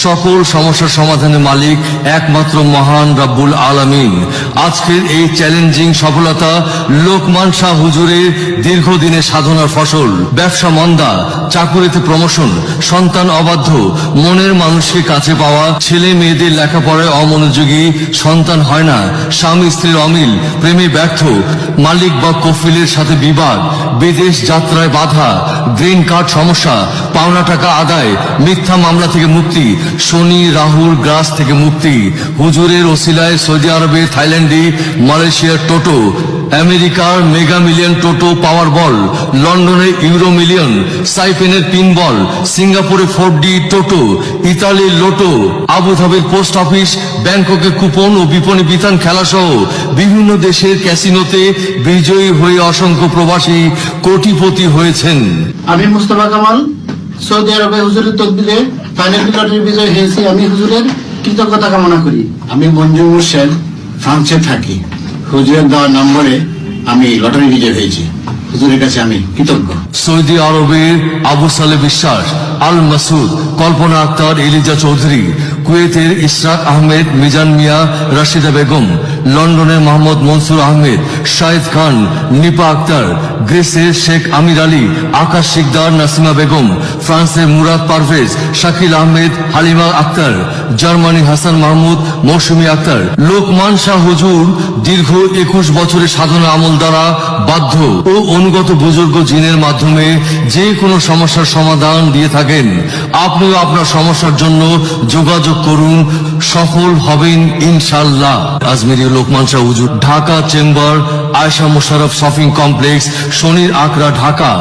সকল সমস্যার সমাধানের মালিক একমাত্র মহান রব্বুল আলামিন। আজকের এই চ্যালেঞ্জিং সফলতা লোকমান শাহ হুজুরের দীর্ঘদিনের সাধনার ফসল। ব্যবসা মন্দা, চাকুরিতে প্রমোশন, সন্তান অবাধ্য, মনের মানুষকে কাছে পাওয়া, ছেলে মেয়েদের লেখাপড়ায় অমনোযোগী, সন্তান হয় না, স্বামী স্ত্রীর অমিল, প্রেমে ব্যর্থ, মালিক বা কফিলের সাথে বিবাদ, বিদেশ যাত্রায় বাধা, গ্রিন কার্ড সমস্যা, পাওনা টাকা আদায়, মিথ্যা মামলা থেকে মুক্তি, শনি রাহুর গ্রাস থেকে মুক্তি। হুজুরের ওসিলায় সৌদি আরবে, থাইল্যান্ডে, মালয়েশিয়ার টোটো, আমেরিকার মেগা মিলিয়ন টোটো পাওয়ার বল, লন্ডনের ইউরো মিলিয়ন, সাইপেনের পিন বল, সিঙ্গাপুরে 4D টোটো, ইতালির লোটো, আবুধাবির পোস্ট অফিস, ব্যাংককে কুপন ও বিপণী বিতান খেলা সহ বিভিন্ন দেশের ক্যাসিনোতে বিজয়ী হয়ে অসংখ্য প্রবাসী কোটিপতি হয়েছেন। আমি মুস্তফা কামাল সৌদি আরবে হুজুরের তকদিরে ফাইনাল লটারি বিজয় হয়েছি। আমি হুজুরের কৃতজ্ঞতা কামনা করি। আমি মঞ্জুর মোর্শেদ ফ্রান্সে থাকি। হুজুরের দেওয়া নম্বরে আমি লটারি বিজয় হয়েছি। হুজুরের কাছে আমি কৃতজ্ঞ। সৌদি আরবের আবু সালে বিশ্বাস, আল মাসুদ, কল্পনা আক্তার, এলিজা চৌধুরী, কুয়েতের ইশরাক আহমেদ, মিজান মিয়া, রাশিদা বেগম, লন্ডনের মোহাম্মদ মনসুর আহমেদ, শাহিদ খান, নিপা আক্তার, গ্রিসের শেখ আমির আলী, আকাশ শিকদার, নাসিমা বেগম, ফ্রান্সের মুরাদ পারভেজ, শাকিল আহমেদ, হালিমা আক্তার, জার্মানি হাসান মাহমুদ, মৌসুমী আক্তার। লোকমান শাহ হুজুর দীর্ঘ 21 বছরের সাধনা আমল দ্বারা বাধ্য ও অনুগত বুজুর্গ জিনের মাধ্যমে যে কোনো সমস্যার সমাধান দিয়ে থাকেন। আপনিও আপনার সমস্যার জন্য যোগাযোগ করুন, সফল হবেন ইনশাল্লাহ। আজমেরি লোকমান শাহ হুজুর, Dhaka chamber, Ayesha Mosharraf shopping complex, শনির আকরা, ঢাকা।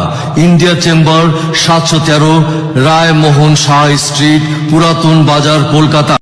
ইন্ডিয়া চেম্বার 713, রায় মোহন শাহ স্ট্রিট, পুরাতন বাজার, কলকাতা।